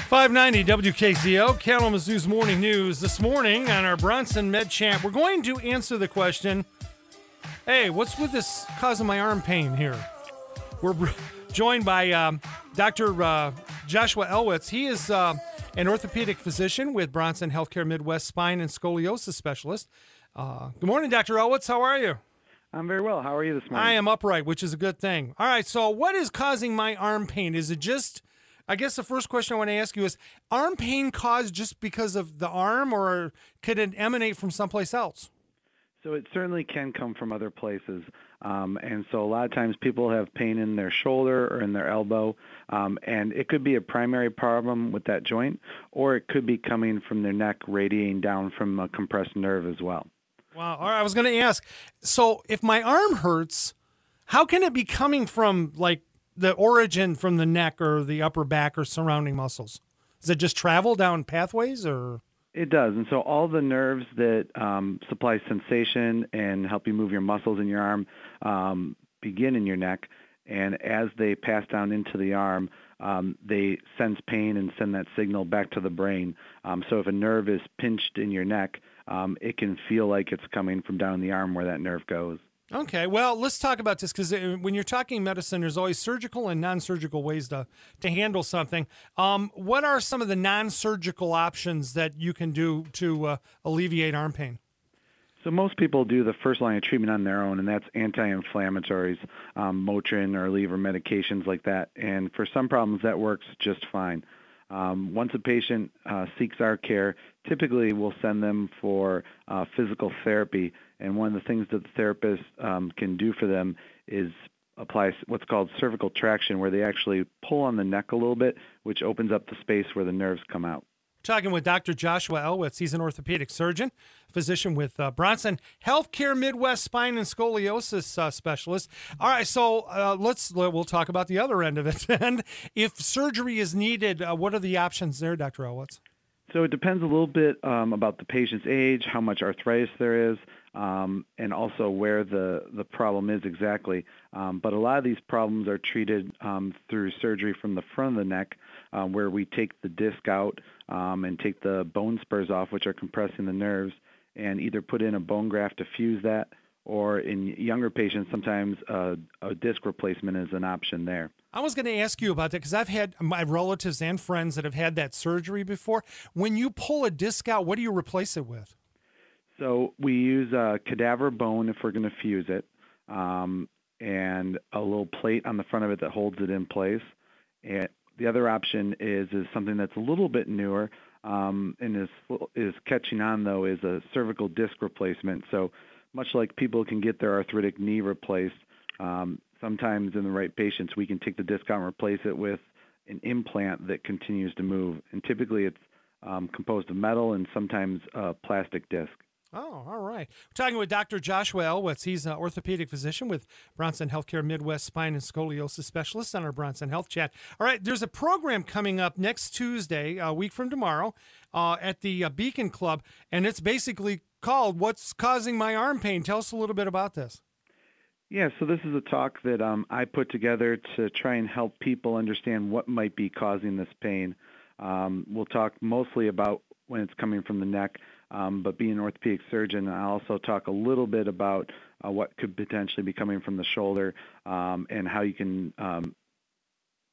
590 WKZO, Kalamazoo's Morning News. This morning on our Bronson Med Chat, we're going to answer the question, hey, what's with this causing my arm pain here? We're joined by Dr. Joshua Ellwitz. He is an orthopedic physician with Bronson Healthcare Midwest Spine and Scoliosis Specialist. Good morning, Dr. Ellwitz. How are you? I'm very well. How are you this morning? I am upright, which is a good thing. All right, so what is causing my arm pain? Is it just... I guess the first question I want to ask you is, arm pain caused just because of the arm, or could it emanate from someplace else? So it certainly can come from other places. And so a lot of times people have pain in their shoulder or in their elbow, and it could be a primary problem with that joint, or it could be coming from their neck radiating down from a compressed nerve as well. Wow. All right, I was going to ask, so if my arm hurts, how can it be coming from, like, the origin from the neck or the upper back or surrounding muscles? Does it just travel down pathways, or? It does. And so all the nerves that supply sensation and help you move your muscles in your arm begin in your neck. And as they pass down into the arm, they sense pain and send that signal back to the brain. So if a nerve is pinched in your neck, it can feel like it's coming from down the arm where that nerve goes. Okay, well, let's talk about this, because when you're talking medicine, there's always surgical and non-surgical ways to handle something. What are some of the non-surgical options that you can do to alleviate arm pain? So most people do the first line of treatment on their own, and that's anti-inflammatories, Motrin or Lever medications like that. And for some problems, that works just fine. Once a patient seeks our care, typically we'll send them for physical therapy. And one of the things that the therapist can do for them is apply what's called cervical traction, where they actually pull on the neck a little bit, which opens up the space where the nerves come out. Talking with Dr. Joshua Ellwitz. He's an orthopedic surgeon, physician with Bronson Healthcare Midwest Spine and Scoliosis Specialist. All right, so we'll talk about the other end of it. And if surgery is needed, what are the options there, Dr. Ellwitz? So it depends a little bit about the patient's age, how much arthritis there is, and also where the problem is exactly. But a lot of these problems are treated through surgery from the front of the neck, where we take the disc out and take the bone spurs off, which are compressing the nerves, and either put in a bone graft to fuse that, or in younger patients, sometimes a disc replacement is an option there. I was going to ask you about that, because I've had my relatives and friends that have had that surgery before. When you pull a disc out, what do you replace it with? So we use a cadaver bone if we're going to fuse it, and a little plate on the front of it that holds it in place. And the other option is something that's a little bit newer, and is catching on, though, is a cervical disc replacement. So much like people can get their arthritic knee replaced, sometimes in the right patients, we can take the disc out and replace it with an implant that continues to move. And typically it's composed of metal and sometimes a plastic disc. Oh, all right. We're talking with Dr. Joshua Ellwitz. He's an orthopedic physician with Bronson Healthcare Midwest Spine and Scoliosis Specialist on our Bronson Health Chat. All right, there's a program coming up next Tuesday, a week from tomorrow, at the Beacon Club, and it's basically called What's Causing My Arm Pain? Tell us a little bit about this. Yeah, so this is a talk that I put together to try and help people understand what might be causing this pain. We'll talk mostly about when it's coming from the neck, but being an orthopedic surgeon, I'll also talk a little bit about what could potentially be coming from the shoulder, and how you can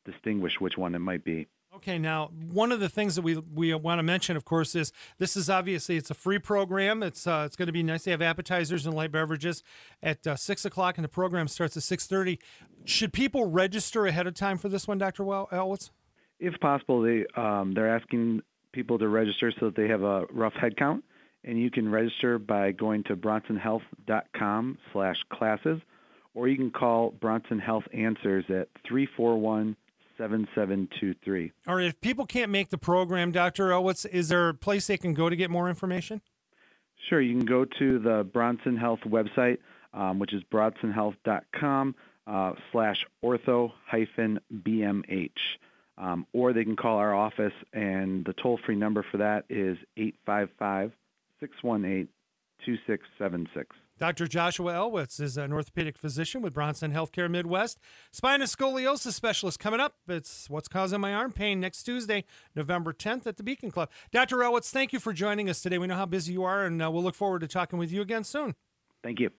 distinguish which one it might be. Okay, now, one of the things that we want to mention, of course, is this is obviously, it's a free program. It's going to be nice to have appetizers and light beverages at 6 o'clock, and the program starts at 6:30. Should people register ahead of time for this one, Dr. Ellwitz? If possible, they're asking people to register so that they have a rough head count, and you can register by going to bronsonhealth.com/classes, or you can call Bronson Health Answers at 341-7723. Or if people can't make the program, Dr. Ellwitz, is there a place they can go to get more information? Sure. You can go to the Bronson Health website, which is bronsonhealth.com/ortho-BMH. Or they can call our office, and the toll-free number for that is 855-618-2676. Dr. Joshua Ellwitz is an orthopedic physician with Bronson Healthcare Midwest. Spine and scoliosis specialist coming up. It's What's Causing My Arm Pain next Tuesday, November 10th at the Beacon Club. Dr. Ellwitz, thank you for joining us today. We know how busy you are, and we'll look forward to talking with you again soon. Thank you.